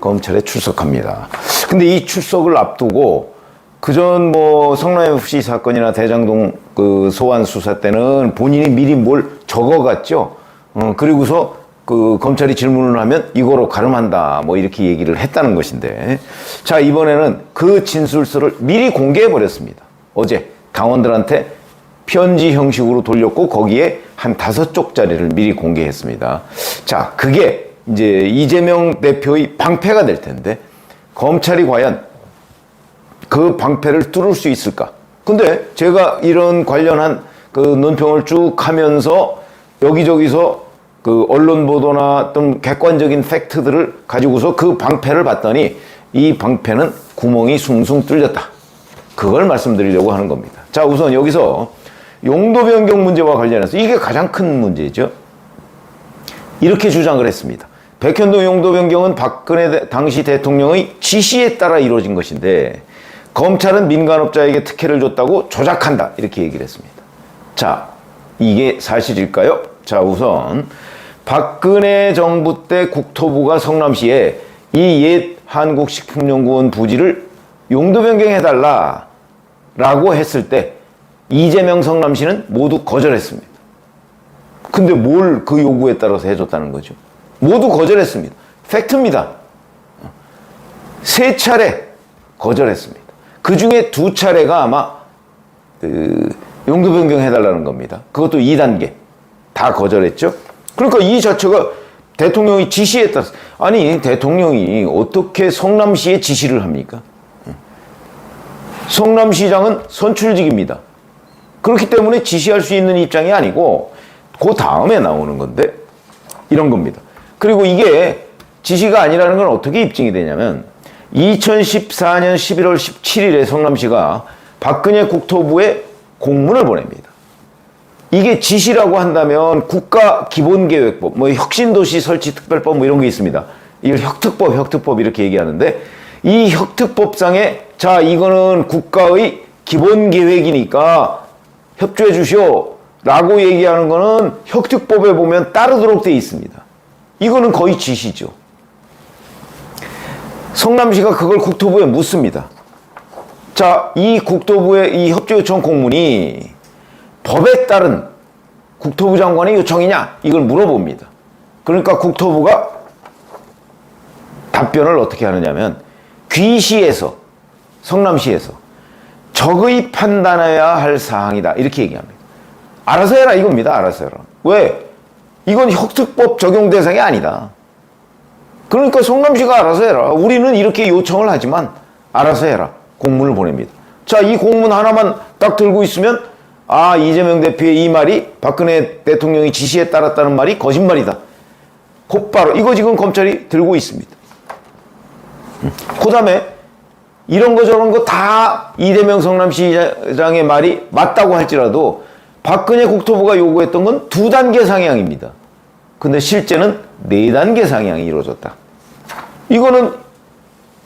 검찰에 출석합니다. 근데 이 출석을 앞두고 그전 뭐 성남FC 사건이나 대장동 그 소환 수사 때는 본인이 미리 뭘 적어갔죠. 그리고서 그 검찰이 질문을 하면 이거로 가름한다 뭐 이렇게 얘기를 했다는 것인데, 자 이번에는 그 진술서를 미리 공개해 버렸습니다. 어제 당원들한테 편지 형식으로 돌렸고 거기에 한 5쪽짜리를 미리 공개했습니다. 자 그게 이제 이재명 대표의 방패가 될 텐데 검찰이 과연 그 방패를 뚫을 수 있을까? 근데 제가 이런 관련한 그 논평을 쭉 하면서 여기저기서 그 언론 보도나 어떤 객관적인 팩트들을 가지고서 그 방패를 봤더니 이 방패는 구멍이 숭숭 뚫렸다. 그걸 말씀드리려고 하는 겁니다. 자, 우선 여기서 용도 변경 문제와 관련해서 이게 가장 큰 문제죠. 이렇게 주장을 했습니다. 백현동 용도 변경은 박근혜 당시 대통령의 지시에 따라 이루어진 것인데 검찰은 민간업자에게 특혜를 줬다고 조작한다. 이렇게 얘기를 했습니다. 자, 이게 사실일까요? 자, 우선 박근혜 정부 때 국토부가 성남시에 이 옛 한국식품연구원 부지를 용도 변경해달라 라고 했을 때 이재명 성남시는 모두 거절했습니다. 근데 뭘 그 요구에 따라서 해줬다는 거죠? 모두 거절했습니다. 팩트입니다. 3차례 거절했습니다. 그 중에 2차례가 아마 용도 변경해달라는 겁니다. 그것도 2단계 다 거절했죠. 그러니까 이 자체가 대통령의 지시에 따라서, 아니 대통령이 어떻게 성남시에 지시를 합니까? 성남시장은 선출직입니다. 그렇기 때문에 지시할 수 있는 입장이 아니고 그 다음에 나오는 건데 이런 겁니다. 그리고 이게 지시가 아니라는 건 어떻게 입증이 되냐면 2014년 11월 17일에 성남시가 박근혜 국토부에 공문을 보냅니다. 이게 지시라고 한다면 국가기본계획법, 뭐 혁신도시 설치특별법 뭐 이런 게 있습니다. 이걸 혁특법 이렇게 얘기하는데 이 혁특법상에 자 이거는 국가의 기본계획이니까 협조해 주시오 라고 얘기하는 거는 혁특법에 보면 따르도록 돼 있습니다. 이거는 거의 지시죠. 성남시가 그걸 국토부에 묻습니다. 자, 이 국토부의 이 협조 요청 공문이 법에 따른 국토부 장관의 요청이냐? 이걸 물어봅니다. 그러니까 국토부가 답변을 어떻게 하느냐면 귀시에서, 성남시에서 적의 판단해야 할 사항이다. 이렇게 얘기합니다. 알아서 해라 이겁니다. 알아서 해라. 왜? 이건 혁특법 적용 대상이 아니다. 그러니까 성남시가 알아서 해라. 우리는 이렇게 요청을 하지만 알아서 해라. 공문을 보냅니다. 자, 이 공문 하나만 딱 들고 있으면 아, 이재명 대표의 이 말이 박근혜 대통령이 지시에 따랐다는 말이 거짓말이다. 곧바로 이거 지금 검찰이 들고 있습니다. 그 다음에 이런 거 저런 거 다 이재명 성남시장의 말이 맞다고 할지라도 박근혜 국토부가 요구했던 건 2단계 상향입니다. 근데 실제는 4단계 상향이 이루어졌다. 이거는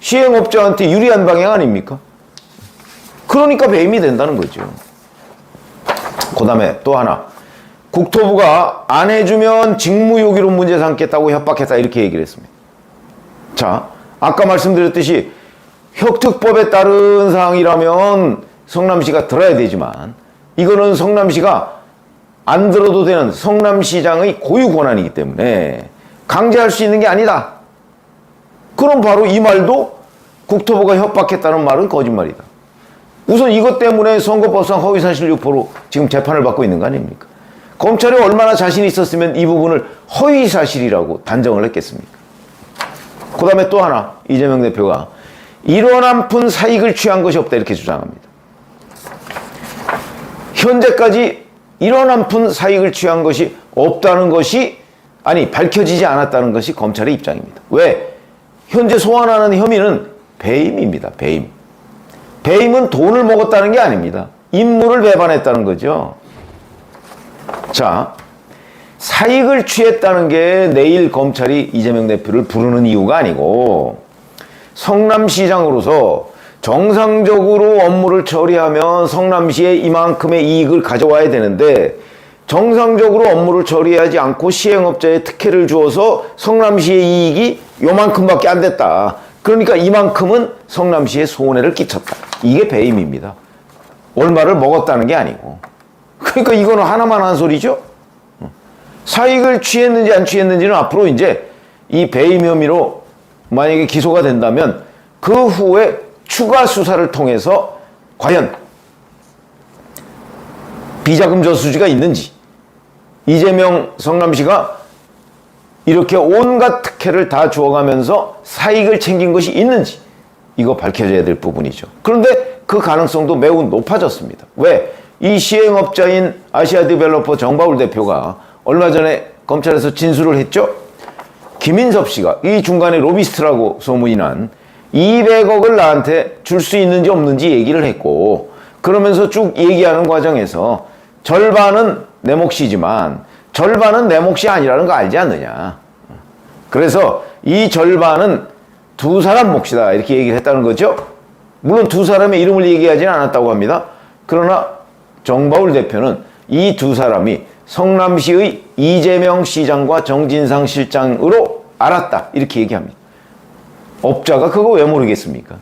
시행업자한테 유리한 방향 아닙니까? 그러니까 배임이 된다는 거죠. 그 다음에 또 하나, 국토부가 안 해주면 직무유기로 문제 삼겠다고 협박했다 이렇게 얘기를 했습니다. 자, 아까 말씀드렸듯이 혁특법에 따른 사항이라면 성남시가 들어야 되지만 이거는 성남시가 안 들어도 되는 성남시장의 고유 권한이기 때문에 강제할 수 있는 게 아니다. 그럼 바로 이 말도 국토부가 협박했다는 말은 거짓말이다. 우선 이것 때문에 선거법상 허위사실 유포로 지금 재판을 받고 있는 거 아닙니까? 검찰이 얼마나 자신이 있었으면 이 부분을 허위사실이라고 단정을 했겠습니까? 그 다음에 또 하나, 이재명 대표가 1원 한 푼 사익을 취한 것이 없다 이렇게 주장합니다. 현재까지 1원 한 푼 사익을 취한 것이 없다는 것이, 아니 밝혀지지 않았다는 것이 검찰의 입장입니다. 왜? 현재 소환하는 혐의는 배임입니다. 배임. 배임은 돈을 먹었다는 게 아닙니다. 임무를 배반했다는 거죠. 자, 사익을 취했다는 게 내일 검찰이 이재명 대표를 부르는 이유가 아니고 성남시장으로서 정상적으로 업무를 처리하면 성남시에 이만큼의 이익을 가져와야 되는데 정상적으로 업무를 처리하지 않고 시행업자에 특혜를 주어서 성남시의 이익이 요만큼밖에 안 됐다. 그러니까 이만큼은 성남시에 손해를 끼쳤다. 이게 배임입니다. 얼마를 먹었다는 게 아니고. 그러니까 이거는 하나만 한 소리죠. 사익을 취했는지 안 취했는지는 앞으로 이제 이 배임 혐의로 만약에 기소가 된다면 그 후에 추가 수사를 통해서 과연 비자금 저수지가 있는지, 이재명 성남시가 이렇게 온갖 특혜를 다 주어가면서 사익을 챙긴 것이 있는지, 이거 밝혀져야 될 부분이죠. 그런데 그 가능성도 매우 높아졌습니다. 왜? 이 시행업자인 아시아디벨로퍼 정바울 대표가 얼마 전에 검찰에서 진술을 했죠. 김인섭 씨가 이 중간에 로비스트라고 소문이 난 200억을 나한테 줄 수 있는지 없는지 얘기를 했고, 그러면서 쭉 얘기하는 과정에서 절반은 내 몫이지만 절반은 내 몫이 아니라는 거 알지 않느냐. 그래서 이 절반은 두 사람 몫이다, 이렇게 얘기를 했다는 거죠. 물론 두 사람의 이름을 얘기하지는 않았다고 합니다. 그러나 정바울 대표는 이 두 사람이 성남시의 이재명 시장과 정진상 실장으로 알았다, 이렇게 얘기합니다. 업자가 그거 왜 모르겠습니까?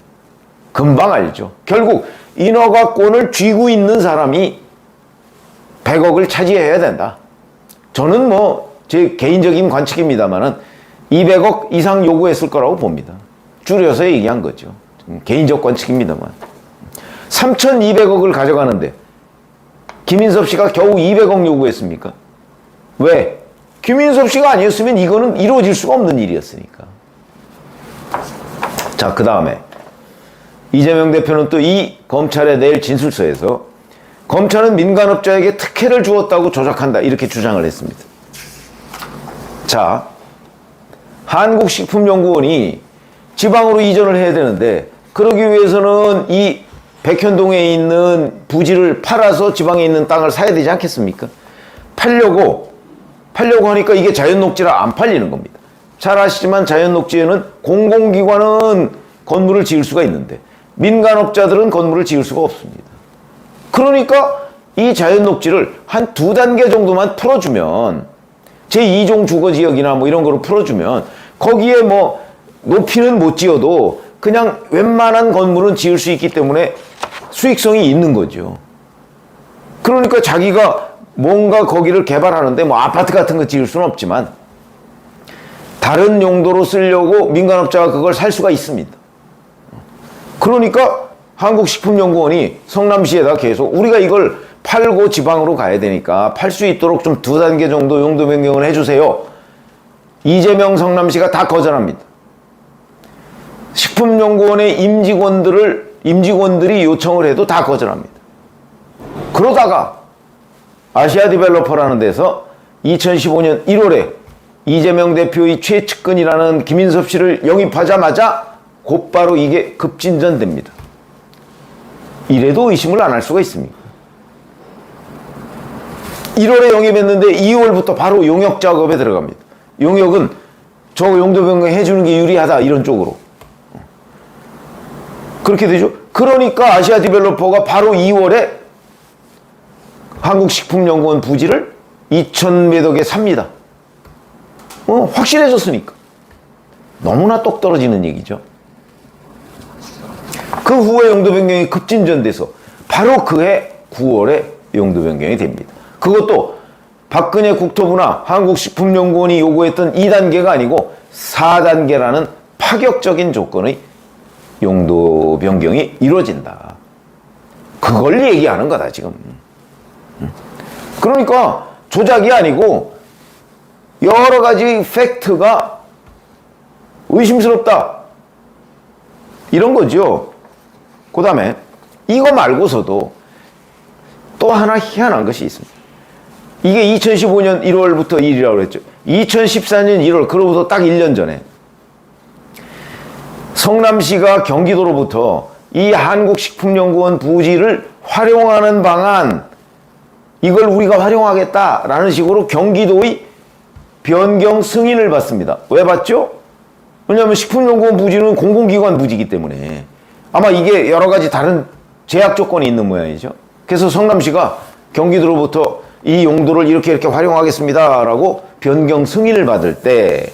금방 알죠. 결국 인허가권을 쥐고 있는 사람이 100억을 차지해야 된다. 저는 제 개인적인 관측입니다만은 200억 이상 요구했을 거라고 봅니다. 줄여서 얘기한 거죠. 개인적 관측입니다만. 3,200억을 가져가는데 김인섭 씨가 겨우 200억 요구했습니까? 왜? 김인섭 씨가 아니었으면 이거는 이루어질 수가 없는 일이었으니까. 자, 그 다음에 이재명 대표는 또 이 검찰에 낼 진술서에서 검찰은 민간업자에게 특혜를 주었다고 조작한다, 이렇게 주장을 했습니다. 자, 한국식품연구원이 지방으로 이전을 해야 되는데 그러기 위해서는 이 백현동에 있는 부지를 팔아서 지방에 있는 땅을 사야 되지 않겠습니까? 팔려고 하니까 이게 자연녹지라 안 팔리는 겁니다. 잘 아시지만 자연녹지에는 공공기관은 건물을 지을 수가 있는데 민간업자들은 건물을 지을 수가 없습니다. 그러니까 이 자연녹지를 한 2단계 정도만 풀어주면, 제2종 주거지역이나 이런 거로 풀어주면 거기에 높이는 못 지어도 그냥 웬만한 건물은 지을 수 있기 때문에 수익성이 있는 거죠. 그러니까 자기가 뭔가 거기를 개발하는데 아파트 같은 거 지을 수는 없지만 다른 용도로 쓰려고 민간업자가 그걸 살 수가 있습니다. 그러니까 한국식품연구원이 성남시에다 계속 우리가 이걸 팔고 지방으로 가야 되니까 팔 수 있도록 좀 2단계 정도 용도 변경을 해주세요. 이재명 성남시가 다 거절합니다. 식품연구원의 임직원들이 요청을 해도 다 거절합니다. 그러다가 아시아디벨로퍼라는 데서 2015년 1월에 이재명 대표의 최측근이라는 김인섭 씨를 영입하자마자 곧바로 이게 급진전됩니다. 이래도 의심을 안 할 수가 있습니까? 1월에 영입했는데 2월부터 바로 용역 작업에 들어갑니다. 용역은 저 용도 변경 해주는 게 유리하다, 이런 쪽으로. 그렇게 되죠. 그러니까 아시아디벨로퍼가 바로 2월에 한국식품연구원 부지를 2,000매덕에 삽니다. 확실해졌으니까. 너무나 똑 떨어지는 얘기죠. 그 후에 용도 변경이 급진전돼서 바로 그해 9월에 용도 변경이 됩니다. 그것도 박근혜 국토부나 한국식품연구원이 요구했던 2단계가 아니고 4단계라는 파격적인 조건의 용도 변경이 이루어진다. 그걸 얘기하는 거다, 지금. 그러니까 조작이 아니고 여러 가지 팩트가 의심스럽다, 이런 거죠. 그 다음에 이거 말고서도 또 하나 희한한 것이 있습니다. 이게 2015년 1월부터 일이라고 그랬죠. 2014년 1월, 그로부터 딱 1년 전에 성남시가 경기도로부터 이 한국식품연구원 부지를 활용하는 방안, 이걸 우리가 활용하겠다라는 식으로 경기도의 변경 승인을 받습니다. 왜 받죠? 왜냐하면 식품연구원 부지는 공공기관 부지이기 때문에 아마 이게 여러 가지 다른 제약 조건이 있는 모양이죠. 그래서 성남시가 경기도로부터 이 용도를 이렇게 활용하겠습니다라고 변경 승인을 받을 때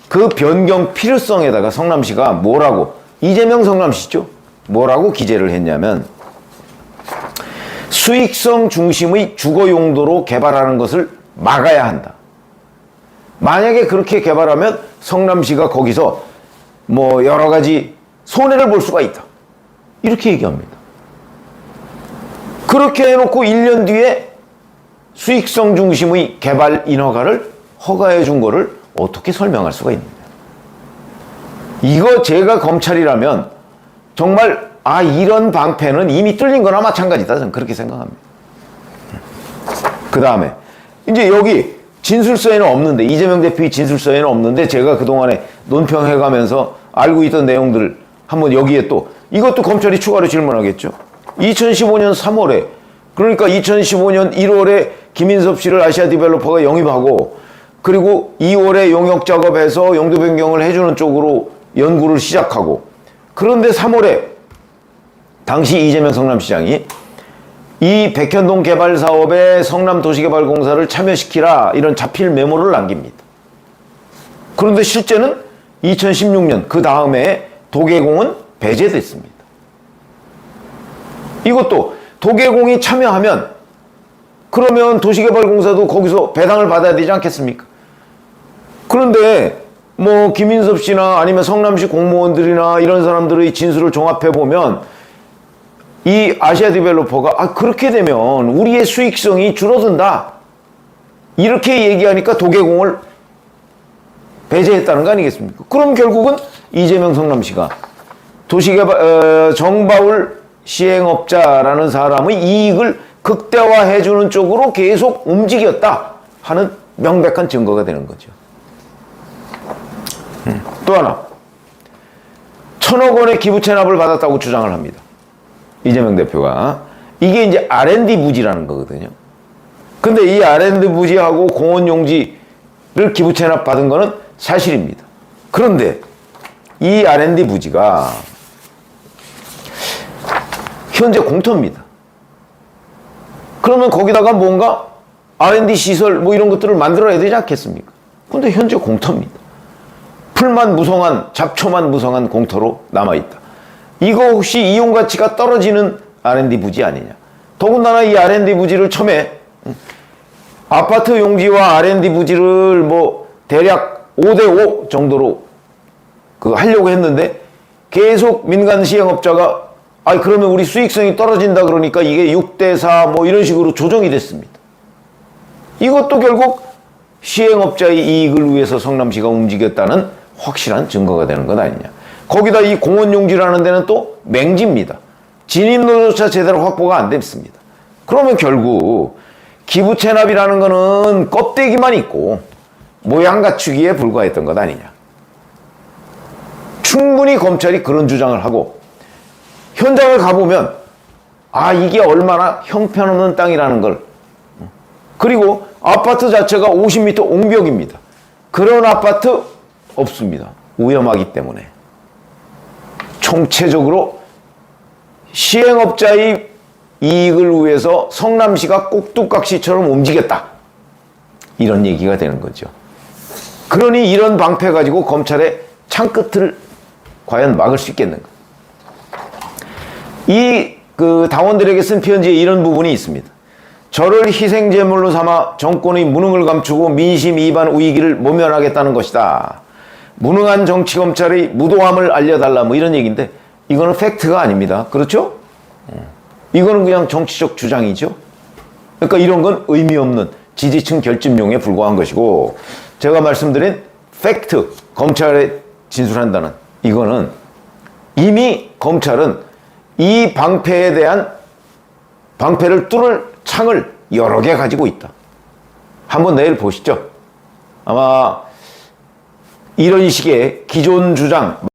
그 변경 필요성에다가 성남시가 뭐라고, 이재명 성남시죠, 뭐라고 기재를 했냐면, 수익성 중심의 주거 용도로 개발하는 것을 막아야 한다. 만약에 그렇게 개발하면 성남시가 거기서 뭐 여러 가지 손해를 볼 수가 있다, 이렇게 얘기합니다. 그렇게 해놓고 1년 뒤에 수익성 중심의 개발 인허가를 허가해 준 거를 어떻게 설명할 수가 있느냐. 이거 제가 검찰이라면 정말 이런 방패는 이미 뚫린 거나 마찬가지다, 저는 그렇게 생각합니다. 그 다음에 이제 여기 진술서에는 없는데, 이재명 대표의 진술서에는 없는데 제가 그동안에 논평해가면서 알고 있던 내용들을 한번 여기에 또, 이것도 검찰이 추가로 질문하겠죠. 2015년 3월에, 그러니까 2015년 1월에 김인섭 씨를 아시아 디벨로퍼가 영입하고, 그리고 2월에 용역 작업해서 용도 변경을 해주는 쪽으로 연구를 시작하고, 그런데 3월에 당시 이재명 성남시장이 이 백현동 개발 사업에 성남도시개발공사를 참여시키라, 이런 자필 메모를 남깁니다. 그런데 실제는 2016년 그 다음에 도계공은 배제됐습니다. 이것도 도계공이 참여하면 그러면 도시개발공사도 거기서 배당을 받아야 되지 않겠습니까? 그런데 뭐 김인섭 씨나 아니면 성남시 공무원들이나 이런 사람들의 진술을 종합해 보면 이 아시아 디벨로퍼가 그렇게 되면 우리의 수익성이 줄어든다, 이렇게 얘기하니까 도계공을 배제했다는 거 아니겠습니까? 그럼 결국은 이재명 성남시가 도시개발 정바울 시행업자라는 사람의 이익을 극대화해주는 쪽으로 계속 움직였다 하는 명백한 증거가 되는 거죠. 또 하나, 1,000억 원의 기부 체납을 받았다고 주장을 합니다, 이재명 대표가. 이게 이제 R&D 부지라는 거거든요. 근데 이 R&D 부지하고 공원 용지를 기부 체납 받은 거는 사실입니다. 그런데 이 R&D 부지가 현재 공터입니다. 그러면 거기다가 뭔가 R&D 시설 뭐 이런 것들을 만들어야 되지 않겠습니까? 근데 현재 공터입니다. 풀만 무성한, 잡초만 무성한 공터로 남아있다. 이거 혹시 이용 가치가 떨어지는 R&D 부지 아니냐. 더군다나 이 R&D 부지를 처음에 아파트 용지와 R&D 부지를 뭐 대략 5대5 정도로 하려고 했는데, 계속 민간 시행업자가 그러면 우리 수익성이 떨어진다 그러니까 이게 6대4 뭐 이런 식으로 조정이 됐습니다. 이것도 결국 시행업자의 이익을 위해서 성남시가 움직였다는 확실한 증거가 되는 것 아니냐. 거기다 이 공원용지라는 데는 또 맹지입니다. 진입로조차 제대로 확보가 안 됐습니다. 그러면 결국 기부 체납이라는 거는 껍데기만 있고 모양 갖추기에 불과했던 것 아니냐. 충분히 검찰이 그런 주장을 하고, 현장을 가보면 이게 얼마나 형편없는 땅이라는 걸, 그리고 아파트 자체가 50m 옹벽입니다. 그런 아파트 없습니다. 위험하기 때문에. 총체적으로 시행업자의 이익을 위해서 성남시가 꼭두각시처럼 움직였다, 이런 얘기가 되는 거죠. 그러니 이런 방패 가지고 검찰의 창끝을 과연 막을 수 있겠는가. 당원들에게 쓴 편지에 이런 부분이 있습니다. 저를 희생제물로 삼아 정권의 무능을 감추고 민심 이반 위기를 모면하겠다는 것이다. 무능한 정치검찰의 무도함을 알려달라, 뭐 이런 얘기인데, 이거는 팩트가 아닙니다. 그렇죠? 이거는 그냥 정치적 주장이죠. 그러니까 이런 건 의미 없는 지지층 결집용에 불과한 것이고, 제가 말씀드린 팩트, 검찰에 진술한다는, 이거는 이미 검찰은 이 방패에 대한, 방패를 뚫을 창을 여러 개 가지고 있다. 한번 내일 보시죠. 아마 이런 식의 기존 주장